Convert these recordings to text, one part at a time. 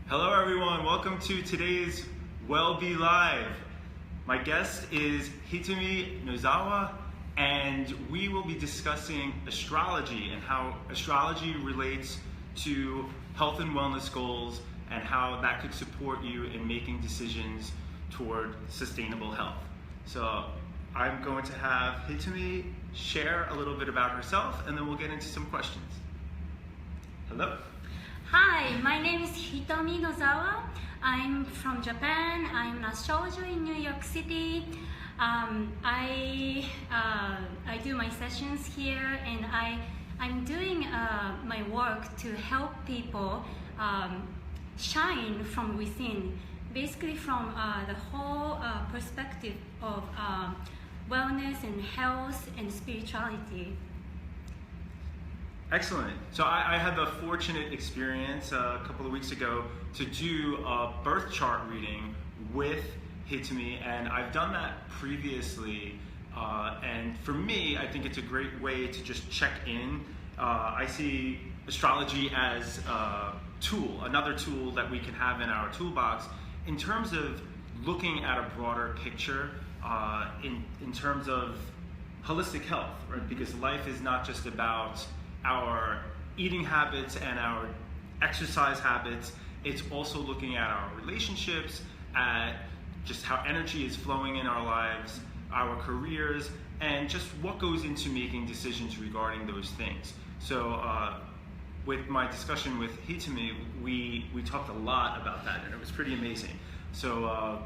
Hello everyone, welcome to today's wellb Live. My guest is Hitomi Nozawa, and we will be discussing astrology and how astrology relates to health and wellness goals and how that could support you in making decisions toward sustainable health. So I'm going to have Hitomi share a little bit about herself, and then we'll get into some questions. Hello. Hi, my name is Hitomi Nozawa. I'm from Japan. I'm an astrologer in New York City. I do my sessions here, and I'm doing my work to help people shine from within, basically from the whole perspective of wellness and health and spirituality. Excellent. So I had the fortunate experience a couple of weeks ago to do a birth chart reading with Hitomi, and I've done that previously. And for me, I think it's a great way to just check in. I see astrology as a tool, another tool that we can have in our toolbox in terms of looking at a broader picture in terms of holistic health, right? Because life is not just about our eating habits and our exercise habits. It's also looking at our relationships, at just how energy is flowing in our lives, our careers, and just what goes into making decisions regarding those things. So with my discussion with Hitomi, we talked a lot about that, and it was pretty amazing. So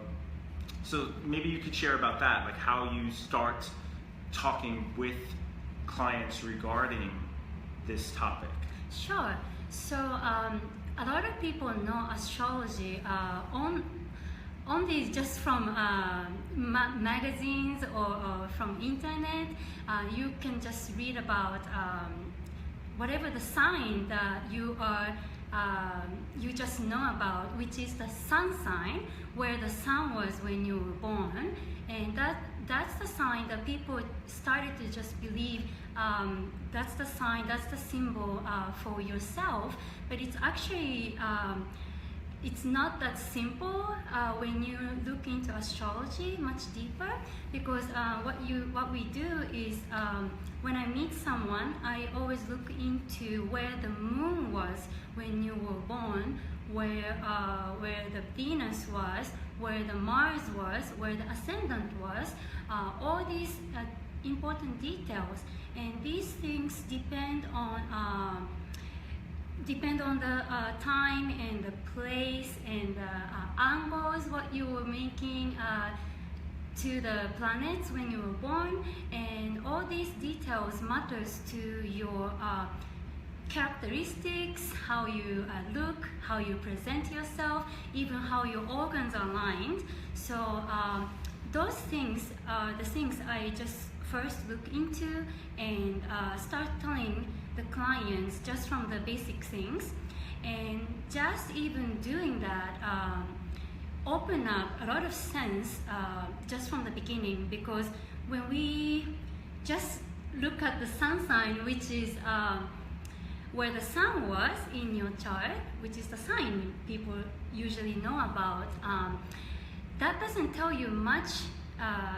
maybe you could share about that, like how you start talking with clients regarding this topic. Sure. So a lot of people know astrology only just from magazines or from internet. You can just read about whatever the sign that you just know about, which is the sun sign, where the sun was when you were born, and that's the sign that people started to just believe. That's the sign, that's the symbol for yourself, but it's actually it's not that simple when you look into astrology much deeper, because what we do is when I meet someone, I always look into where the moon was when you were born, where the Venus was, where the Mars was, where the ascendant was, all these important details, and these things depend on the time and the place and the angles what you were making to the planets when you were born, and all these details matters to your characteristics, how you look, how you present yourself, even how your organs are lined. So those things are the things I just first look into and start telling the clients just from the basic things, and just even doing that open up a lot of sense just from the beginning, because when we just look at the sun sign, which is where the sun was in your chart, which is the sign people usually know about, that doesn't tell you much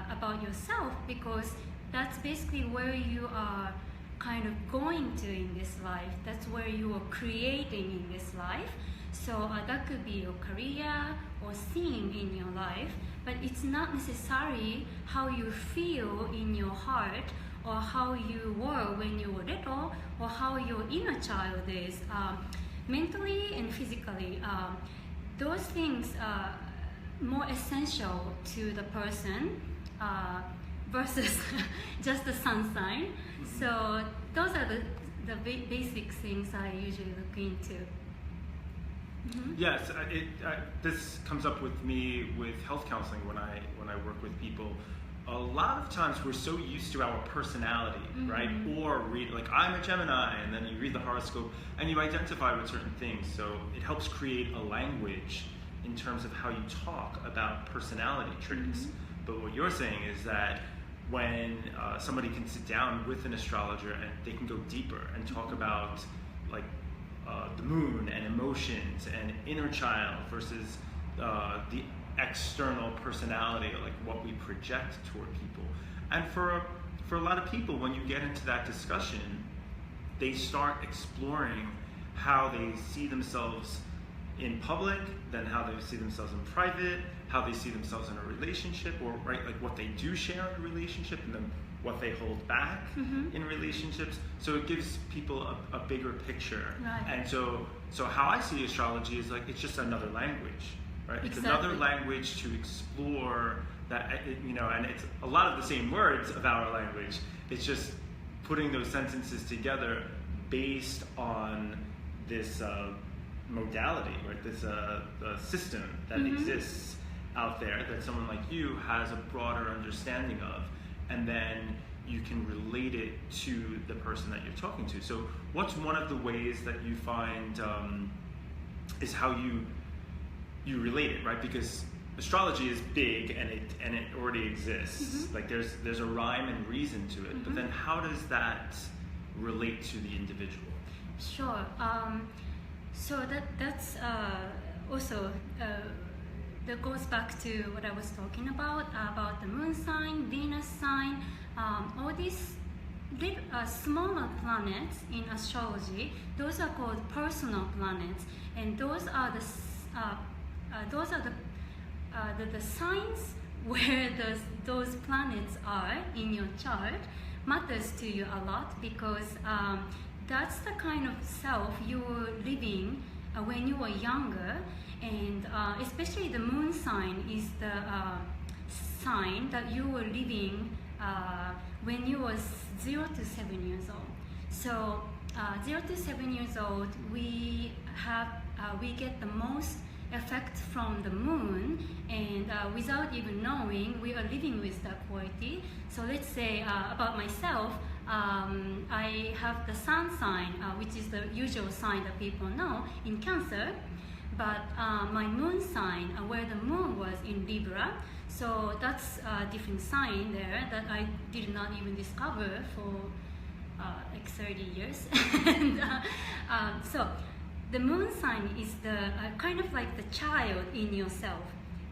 about yourself, because that's basically where you are kind of going to in this life. That's where you are creating in this life. So that could be your career or theme in your life, but it's not necessarily how you feel in your heart or how you were when you were little or how your inner child is mentally and physically. Those things are more essential to the person versus just the sun sign. So those are the basic things I usually look into. Yes, this comes up with me with health counseling when I work with people. A lot of times we're so used to our personality, right? Or read, like I'm a Gemini, and then you read the horoscope and you identify with certain things. So it helps create a language in terms of how you talk about personality traits. But what you're saying is that when somebody can sit down with an astrologer and they can go deeper and talk about like the moon and emotions and inner child versus the external personality, like what we project toward people. And for a lot of people, when you get into that discussion, they start exploring how they see themselves in public, then how they see themselves in private, how they see themselves in a relationship, or right, like what they do share in a relationship, and then what they hold back in relationships. So it gives people a bigger picture. Right. And so how I see astrology is like it's just another language, right? It's Exactly. another language to explore that, and it's a lot of the same words of our language. It's just putting those sentences together based on this modality, right? This system that exists out there that someone like you has a broader understanding of, and then you can relate it to the person that you're talking to. So what's one of the ways that you find is how you relate it, right? Because astrology is big and it already exists. Like there's a rhyme and reason to it, but then how does that relate to the individual? Sure. So that's also that goes back to what I was talking about the moon sign, Venus sign, all these smaller planets in astrology. Those are called personal planets, and those are the signs where those planets are in your chart matters to you a lot, because that's the kind of self you were living when you were younger, and especially the moon sign is the sign that you were living when you were 0 to 7 years old. So 0 to 7 years old, we get the most effect from the moon, and without even knowing, we are living with that quality. So let's say about myself, I have the sun sign, which is the usual sign that people know in Cancer, but my moon sign, where the moon was in Libra, so that's a different sign there that I did not even discover for like 30 years. And, so the moon sign is the kind of like the child in yourself.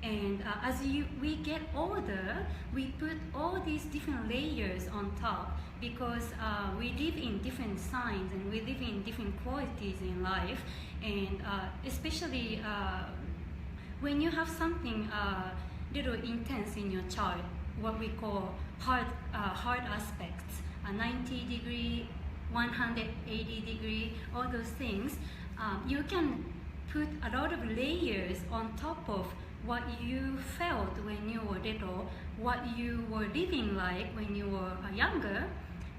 And as we get older, we put all these different layers on top, because we live in different signs and we live in different qualities in life. And especially when you have something little intense in your chart, what we call hard aspects, 90 degree, 180 degree, all those things, you can put a lot of layers on top of what you felt when you were little, what you were living like when you were younger,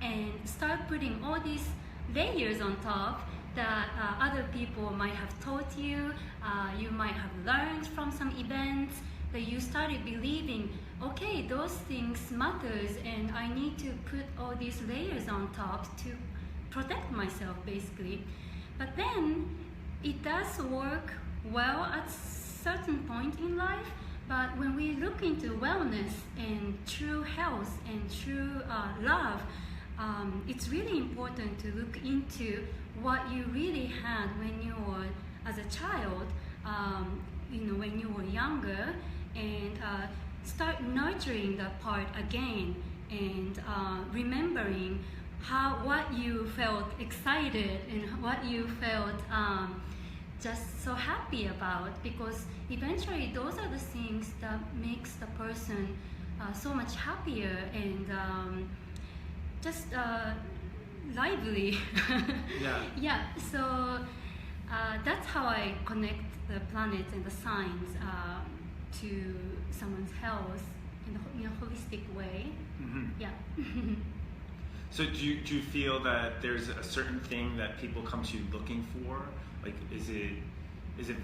and start putting all these layers on top that other people might have taught you, you might have learned from some events, that you started believing, okay, those things matters, and I need to put all these layers on top to protect myself, basically. But then it does work well at certain point in life, but when we look into wellness and true health and true love, it's really important to look into what you really had when you were as a child, when you were younger, and start nurturing that part again, and remembering what you felt excited and what you felt just so happy about, because eventually those are the things that makes the person so much happier and just lively. Yeah, so that's how I connect the planets and the signs to someone's health in a holistic way. Yeah. So do you feel that there's a certain thing that people come to you looking for? Like, is it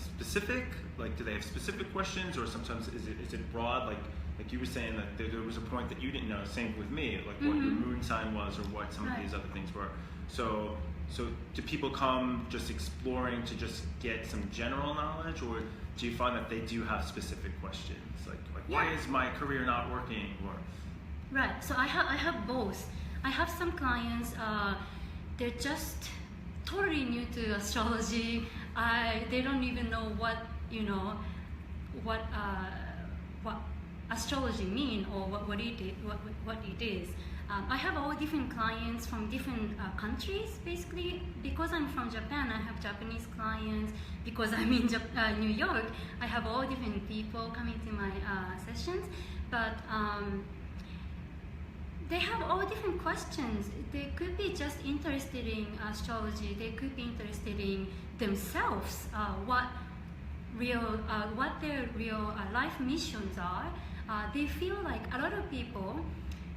specific? Like, do they have specific questions, or sometimes is it broad? Like you were saying that there was a point that you didn't know. Same with me, like what your moon sign was, or what some of these other things were. So do people come just exploring to just get some general knowledge, or do you find that they do have specific questions? Like why is my career not working? Or right. So I have both. I have some clients. They're just totally new to astrology. They don't even know what what astrology mean or what it is. I have all different clients from different countries. Basically, because I'm from Japan, I have Japanese clients. Because I'm in New York, I have all different people coming to my sessions. But they have all different questions. They could be just interested in astrology. They could be interested in themselves, what their real life missions are. They feel like, a lot of people,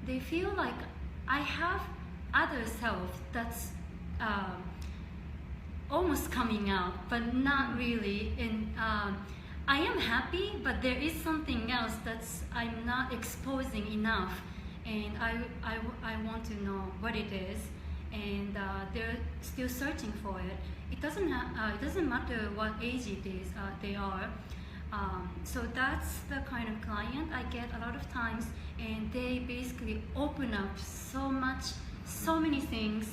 they feel like I have other self that's almost coming out, but not really. And I am happy, but there is something else that's I'm not exposing enough, and I want to know what it is, and they're still searching for it. It doesn't matter what age it is they are. So that's the kind of client I get a lot of times, and they basically open up so much, so many things.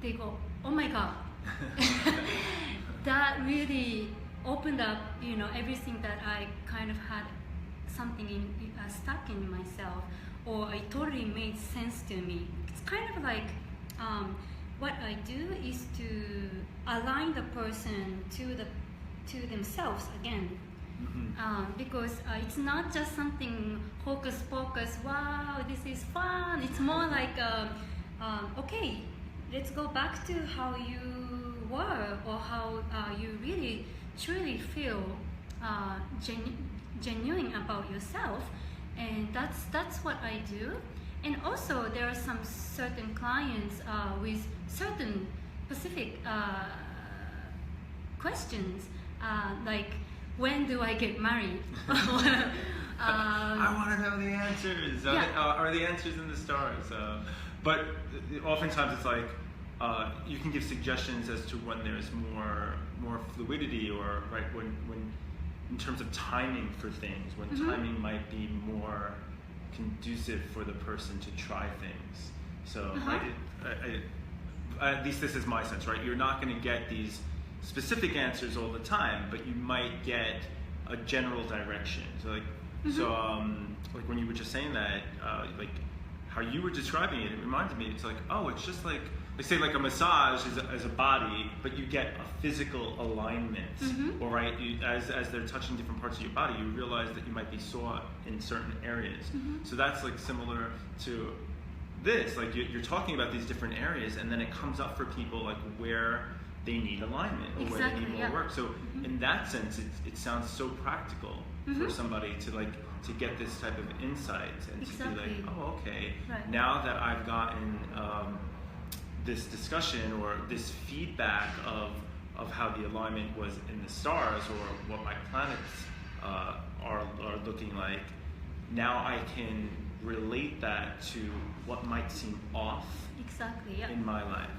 They go, oh my God, that really opened up, everything that I kind of had something stuck in myself, or it totally made sense to me. It's kind of like what I do is to align the person to themselves again. Because it's not just something hocus pocus, wow, this is fun. It's more like, okay, let's go back to how you were, or how you really truly feel genuine about yourself. And that's what I do. And also there are some certain clients with certain specific questions, like, when do I get married? I want to know the answers. Are the answers in the stars? But oftentimes it's like you can give suggestions as to when there's more fluidity, or right when in terms of timing for things, when timing might be more conducive for the person to try things. So at least this is my sense, right? You're not going to get these specific answers all the time, but you might get a general direction. So like when you were just saying that, like how you were describing it, it reminded me, it's like, oh, it's just like say like a massage is a body, but you get a physical alignment, or right, as they're touching different parts of your body, you realize that you might be sore in certain areas. So that's like similar to this, like you're talking about these different areas, and then it comes up for people like where they need alignment, or where they need more work. So in that sense, it sounds so practical for somebody to get this type of insight, and to be like, oh, okay, now that I've gotten this discussion or this feedback of how the alignment was in the stars, or what my planets are looking like, now I can relate that to what might seem off in my life.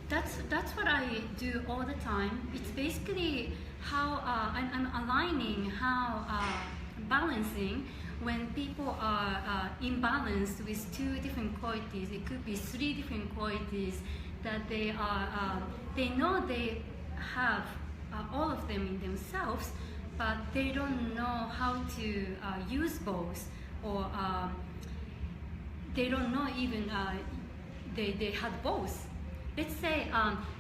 That's what I do all the time. It's basically how I'm aligning, how balancing when people are imbalanced with two different qualities. It could be three different qualities that they know they have all of them in themselves, but they don't know how to use both, or they don't know even they had both. Let's say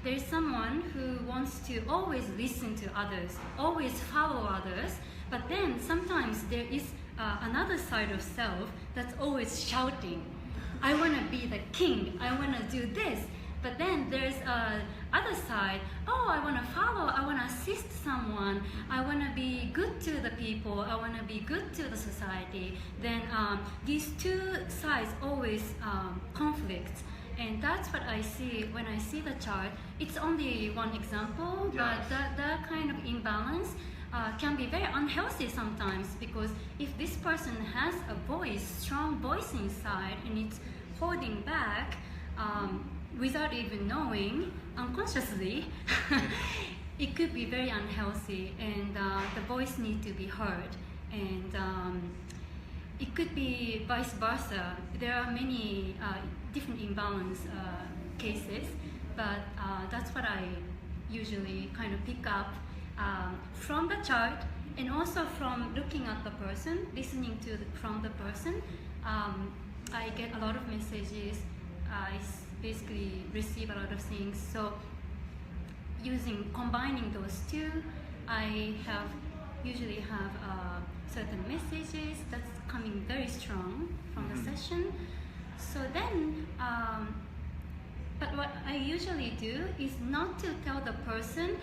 there's someone who wants to always listen to others, always follow others, but then sometimes there is another side of self that's always shouting, I want to be the king, I want to do this. But then there's other side, oh, I want to follow, I want to assist someone, I want to be good to the people, I want to be good to the society. Then these two sides always conflict. And that's what I see when I see the chart. It's only one example, but that kind of imbalance can be very unhealthy sometimes, because if this person has a voice, strong voice inside, and it's holding back without even knowing, unconsciously, it could be very unhealthy, and the voice needs to be heard. And it could be vice versa. There are many different imbalance cases, but that's what I usually kind of pick up from the chart, and also from looking at the person, listening to from the person. I get a lot of messages. I basically receive a lot of things. So combining those two, I usually have certain messages that's coming very strong from the session. So then, but what I usually do is not to tell the person,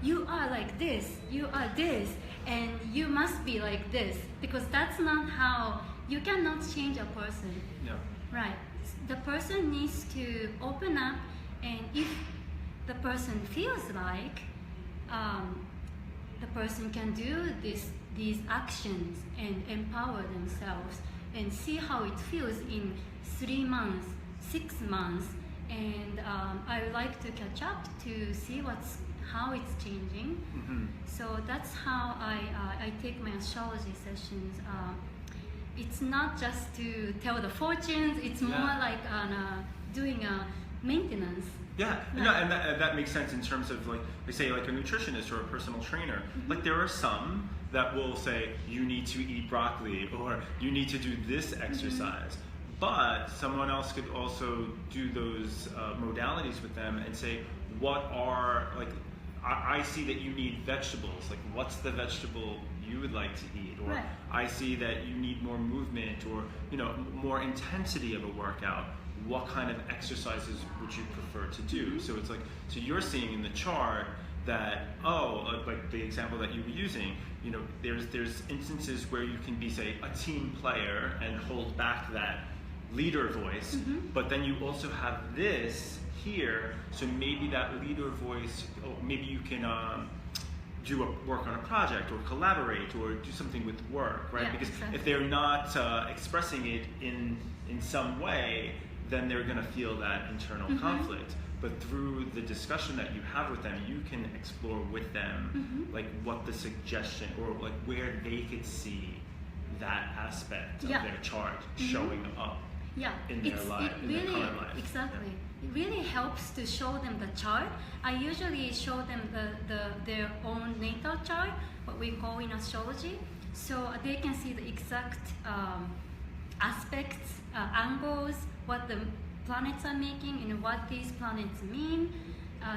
you are like this, you are this, and you must be like this, because that's not how, you cannot change a person. Yeah. Right. The person needs to open up, and if the person feels like the person can do these actions and empower themselves and see how it feels in 3 months, 6 months, and I would like to catch up to see how it's changing. So that's how I take my astrology sessions. It's not just to tell the fortunes, it's more like doing a maintenance. Yeah, no, and that makes sense in terms of, like, they say, like a nutritionist or a personal trainer. Like, there are some that will say, you need to eat broccoli, or you need to do this exercise. But someone else could also do those modalities with them and say, what are, like, I see that you need vegetables. Like, what's the vegetable you would like to eat? Or I see that you need more movement, or, you know, more intensity of a workout. What kind of exercises would you prefer to do? So it's like, so you're seeing in the chart that, like the example that you were using, you know, there's instances where you can be, say, a team player and hold back that leader voice, but then you also have this here, so maybe that leader voice, maybe you can work on a project, or collaborate, or do something with work, right? Because if they're not expressing it in some way, then they're going to feel that internal conflict. But through the discussion that you have with them, you can explore with them like what the suggestion, or like where they could see that aspect of their chart showing up in their life, in their current life. Exactly. It really helps to show them the chart. I usually show them their own natal chart, what we call in astrology, so they can see the exact aspects, angles, what the planets are making, and what these planets mean.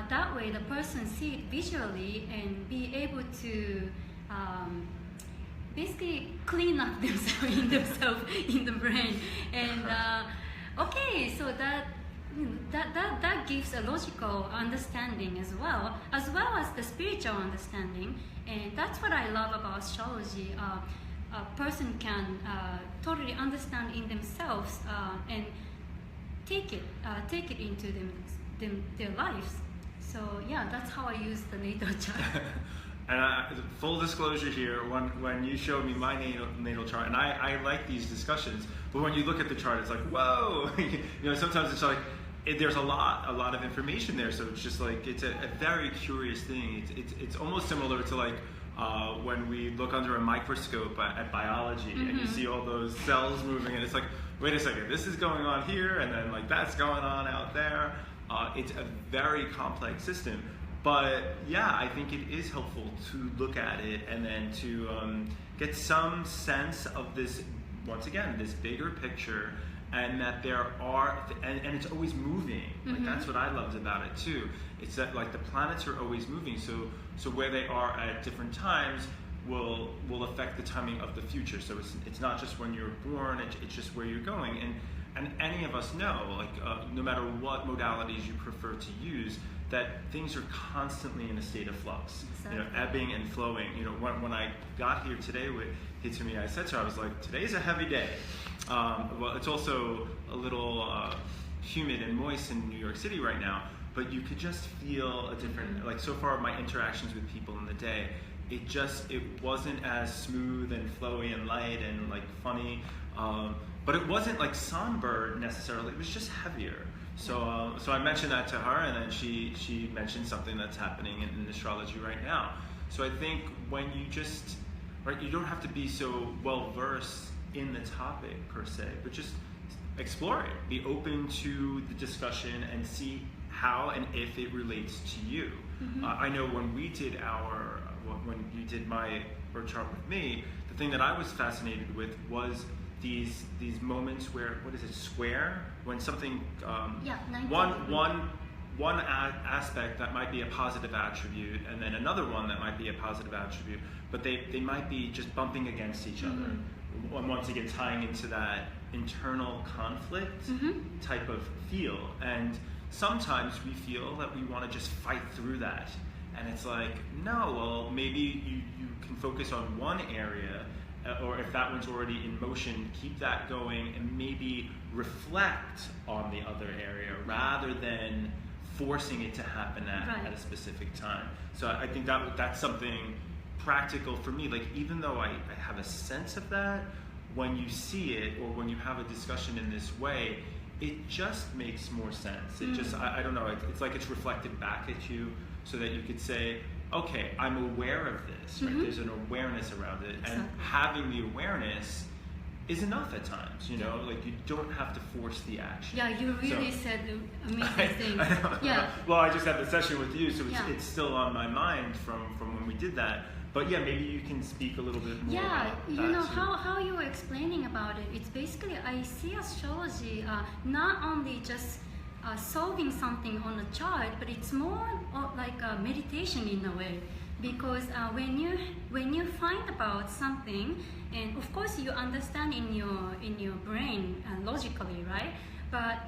That way the person see it visually and be able to basically clean up themselves in the brain. And okay, so that gives a logical understanding as well as the spiritual understanding. And that's what I love about astrology. A person can totally understand in themselves and take it into their lives. So yeah, that's how I use the natal chart. And full disclosure here, when you showed me my natal chart, and I like these discussions, but when you look at the chart, it's like, whoa, you know, sometimes it's like, there's a lot of information there, so it's just like, it's a very curious thing. It's almost similar to like when we look under a microscope at biology, and you see all those cells moving, and it's like, wait a second, this is going on here, and then like that's going on out there. It's a very complex system. But yeah, I think it is helpful to look at it and then to get some sense of this, once again, this bigger picture, and that there are, and it's always moving. Like that's what I loved about it too. It's that like the planets are always moving, so where they are at different times will affect the timing of the future. So it's not just when you're born, it's just where you're going. And any of us know, like no matter what modalities you prefer to use, that things are constantly in a state of flux, you know, ebbing and flowing. You know, when I got here today with Hitomi, I said to her, I was like, today's a heavy day. Well, it's also a little humid and moist in New York City right now, but you could just feel a different, like so far my interactions with people in the day, it wasn't as smooth and flowy and light and like funny, but it wasn't like somber necessarily, it was just heavier. So I mentioned that to her, and then she mentioned something that's happening in astrology right now. So I think when you just, right, you don't have to be so well versed in the topic per se, but just explore it. Be open to the discussion and see how and if it relates to you. I know when we did when you did my birth chart with me, the thing that I was fascinated with was these moments where, what is it, square, when something one aspect that might be a positive attribute, and then another one that might be a positive attribute, but they might be just bumping against each other. And once again, tying into that internal conflict type of feel. And sometimes we feel that we want to just fight through that. And it's like, no, well, maybe you can focus on one area, or if that one's already in motion, keep that going and maybe reflect on the other area rather than forcing it to happen at a specific time. So I think that's something practical for me. Like, even though I have a sense of that, when you see it or when you have a discussion in this way, it just makes more sense. It just, I don't know, it's like it's reflected back at you, so that you could say, okay, I'm aware of this, right? There's an awareness around it. Exactly. And having the awareness is enough at times, you know, like you don't have to force the action. Yeah, you really said amazing things. Yeah. Well, I just had the session with you, so it's still on my mind from when we did that. But yeah, maybe you can speak a little bit more about that. You know, how you were explaining about it, it's basically, I see astrology not only just solving something on a chart, but it's more like a meditation in a way. Because when you find about something, and of course you understand in your brain logically, right? But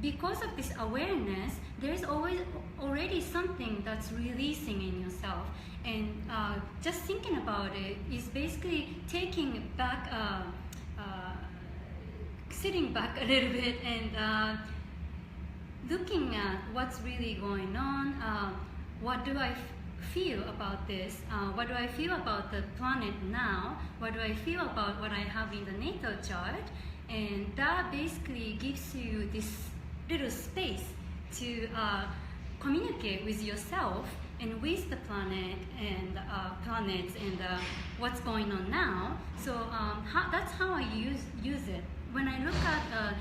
because of this awareness, there's already something that's releasing in yourself, and just thinking about it is basically taking back, sitting back a little bit and looking at what's really going on. What do I feel about this? What do I feel about the planet now? What do I feel about what I have in the natal chart? And that basically gives you this little space to communicate with yourself and with the planet and planets and what's going on now. So that's how I use it. When I look at a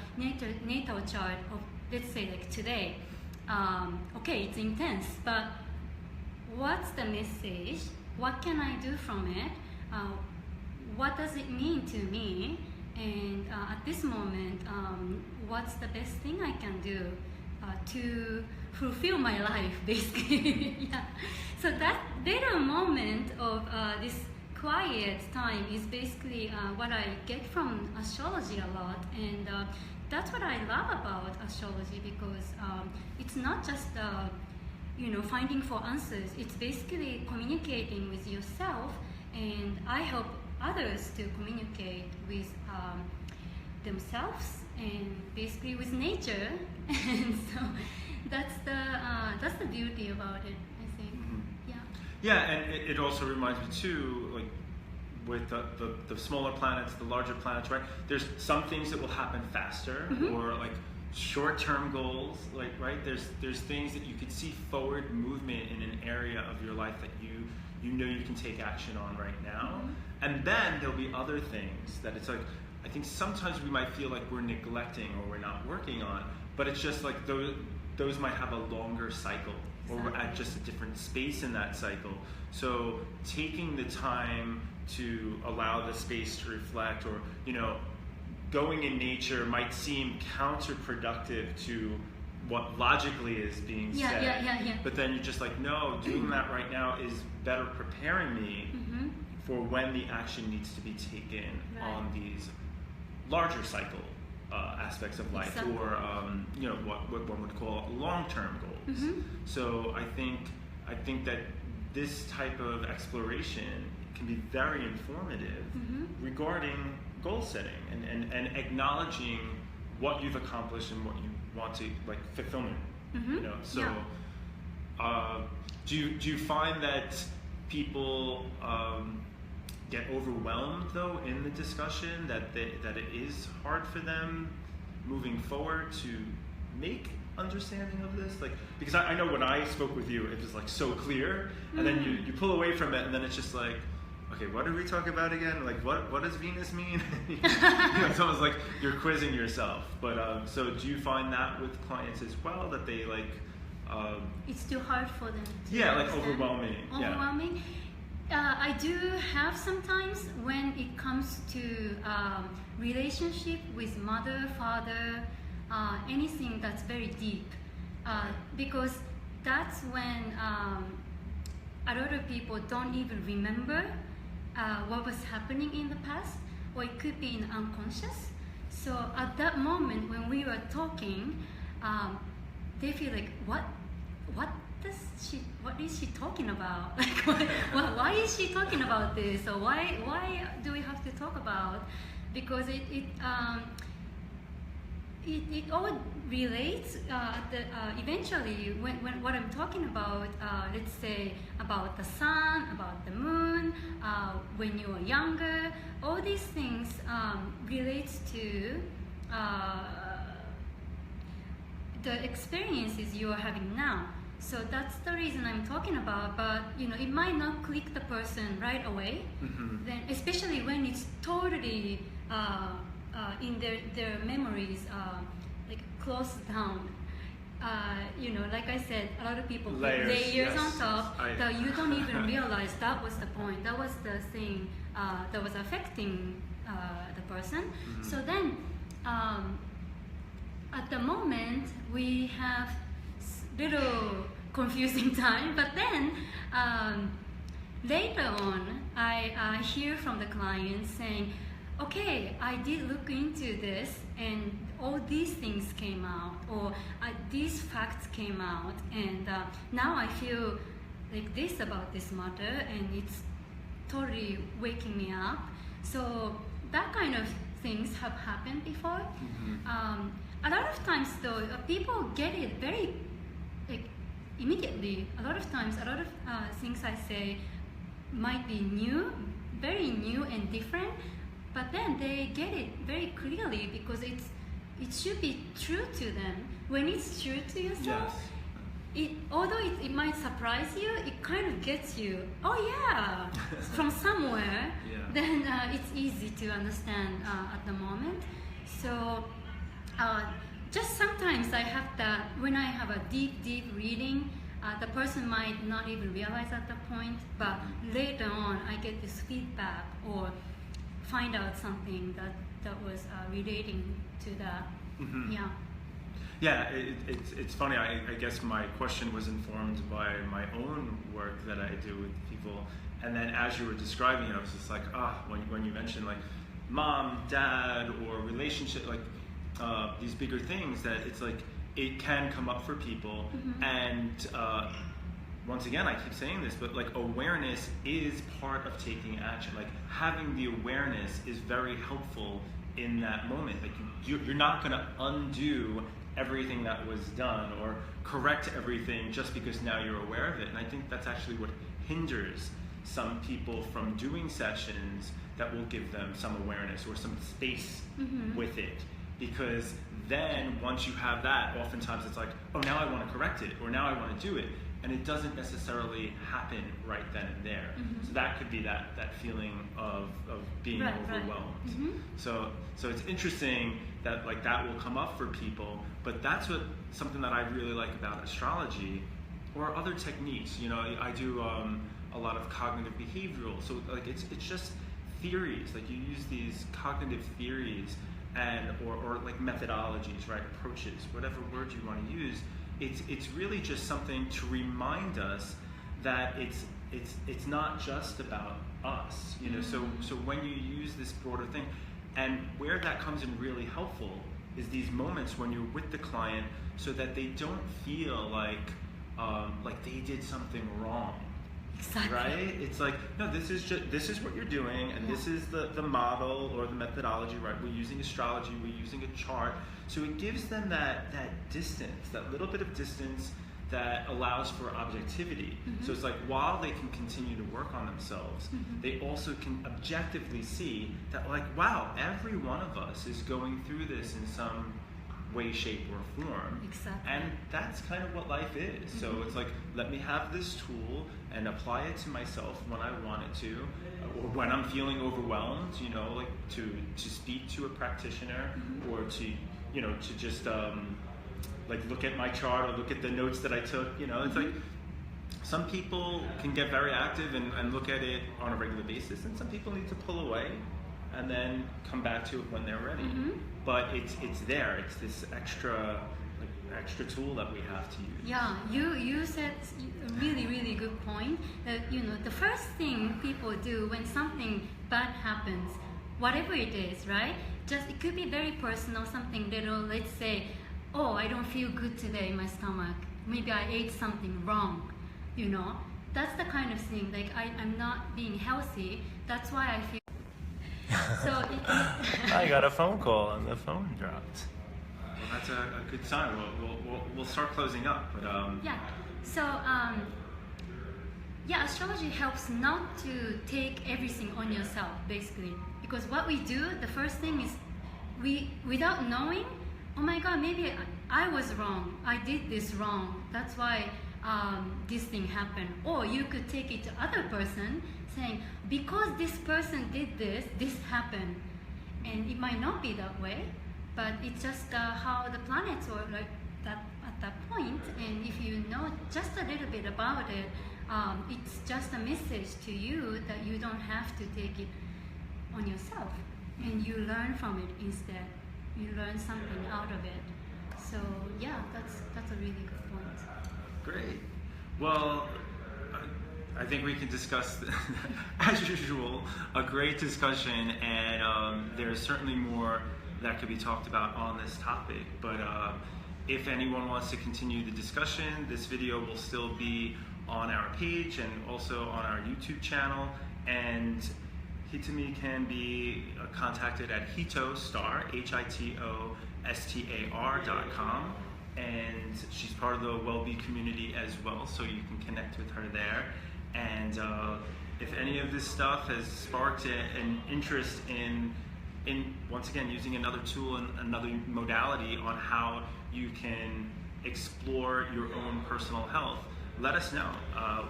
natal chart of, let's say, like today, okay, it's intense, but what's the message? What can I do from it? What does it mean to me? And at this moment, what's the best thing I can do to fulfill my life, basically? Yeah. So that little moment of this quiet time is basically what I get from astrology a lot. And that's what I love about astrology, because it's not just finding for answers. It's basically communicating with yourself, and I help others to communicate with themselves and basically with nature. And so that's the beauty about it, I think. Yeah, and it also reminds me too, like with the smaller planets, the larger planets, right? There's some things that will happen faster, or like short-term goals, like, right? There's things that you could see forward movement in an area of your life that you know you can take action on right now. And then there'll be other things that it's like, I think sometimes we might feel like we're neglecting or we're not working on, but it's just like those might have a longer cycle, or we're at just a different space in that cycle. So taking the time to allow the space to reflect, or going in nature might seem counterproductive to what logically is being said. Yeah. But then you're just like, no, doing that right now is better preparing me for when the action needs to be taken on these larger cycle aspects of life, or what one would call long-term goals. So I think that this type of exploration can be very informative regarding goal setting and acknowledging what you've accomplished and what you want to, like, fulfillment. So do you find that people get overwhelmed though in the discussion, that it is hard for them moving forward to make understanding of this? Like, because I know when I spoke with you, it was like so clear, and then you pull away from it, and then it's just like, okay, what did we talk about again? Like, what does Venus mean? It's almost like you're quizzing yourself. But so do you find that with clients as well, that they like It's too hard for them to like understand. overwhelming. Overwhelming. I do have sometimes when it comes to relationship with mother, father, anything that's very deep, because that's when a lot of people don't even remember what was happening in the past, or it could be in unconscious. So at that moment when we were talking, they feel like, what is she talking about? Like, why is she talking about this? Or why do we have to talk about? Because it all relates eventually when what I'm talking about, let's say about the sun, about the moon, when you were younger, all these things relates to the experiences you are having now. So that's the reason I'm talking about, but it might not click the person right away. Then, especially when it's totally in their memories, like closed down. Like I said, a lot of people put layers yes. on top that you don't even realize that was the point. That was the thing that was affecting the person. So then, at the moment, we have little confusing time, but then later on, I hear from the client saying, okay, I did look into this and all these things came out, or these facts came out, and now I feel like this about this matter, and it's totally waking me up. So that kind of things have happened before. A lot of times though, people get it very immediately. A lot of times, a lot of things I say might be new, very new and different, but then they get it very clearly because it should be true to them. When it's true to yourself, although it might surprise you, it kind of gets you, oh yeah, from somewhere, then it's easy to understand at the moment. So just sometimes I have that, when I have a deep reading, the person might not even realize at the point, but later on I get this feedback or find out something that was relating to that. It's funny. I guess my question was informed by my own work that I do with people, and then as you were describing it, I was just like, when you mentioned like mom, dad, or relationship, like these bigger things, that it's like it can come up for people, and once again, I keep saying this, but like awareness is part of taking action. Like having the awareness is very helpful in that moment. Like you're not going to undo everything that was done or correct everything just because now you're aware of it. And I think that's actually what hinders some people from doing sessions that will give them some awareness or some space with it. Because then once you have that, oftentimes it's like, oh, now I want to correct it, or now I want to do it. And it doesn't necessarily happen right then and there. So that could be that feeling of being overwhelmed. So it's interesting that like that will come up for people, but that's something that I really like about astrology or other techniques. I do a lot of cognitive behavioral. So like it's just theories. Like you use these cognitive theories and or like methodologies, right? Approaches, whatever word you want to use. It's really just something to remind us that it's not just about us, So when you use this broader thing, and where that comes in really helpful is these moments when you're with the client, so that they don't feel like they did something wrong. Exactly. Right? It's like, no, this is what you're doing, and this is the model or the methodology, right? We're using astrology, we're using a chart. So it gives them that distance, that little bit of distance that allows for objectivity. So it's like while they can continue to work on themselves, they also can objectively see that like, wow, every one of us is going through this in some way, shape, or form. Exactly. And that's kind of what life is. So it's like, let me have this tool and apply it to myself when I want it to, or when I'm feeling overwhelmed, like to speak to a practitioner, or to, to just like look at my chart or look at the notes that I took. You know, it's like some people can get very active and look at it on a regular basis, and some people need to pull away and then come back to it when they're ready. But it's there. It's this extra tool that we have to use. Yeah, you said a really good point. That the first thing people do when something bad happens, whatever it is, right? Just it could be very personal, something little. Let's say, oh, I don't feel good today in my stomach. Maybe I ate something wrong. That's the kind of thing. Like I'm not being healthy. That's why I feel. So I got a phone call and the phone dropped. Well, that's a good sign. We'll start closing up, but yeah. So astrology helps not to take everything on yourself, basically, because what we do, the first thing is without knowing, oh my God, maybe I was wrong. I did this wrong. That's why this thing happened. Or you could take it to other person, saying because this person did this happened, and it might not be that way. But it's just how the planets were like that at that point, and if you know just a little bit about it, it's just a message to you that you don't have to take it on yourself, and you learn from it instead. You learn something out of it. So yeah, that's a really good point. Great. Well, I think we can discuss, as usual, a great discussion, and there's certainly more that could be talked about on this topic. But if anyone wants to continue the discussion, this video will still be on our page and also on our YouTube channel. And Hitomi can be contacted at hitostar, HITOSTAR.com. And she's part of the wellb community as well, so you can connect with her there. And if any of this stuff has sparked an interest in once again using another tool and another modality on how you can explore your own personal health, let us know.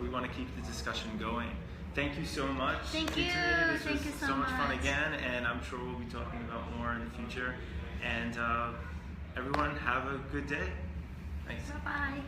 We want to keep the discussion going. Thank you so much. Thank you. This was so much fun again, and I'm sure we'll be talking about more in the future. And everyone, have a good day. Thanks. Bye-bye.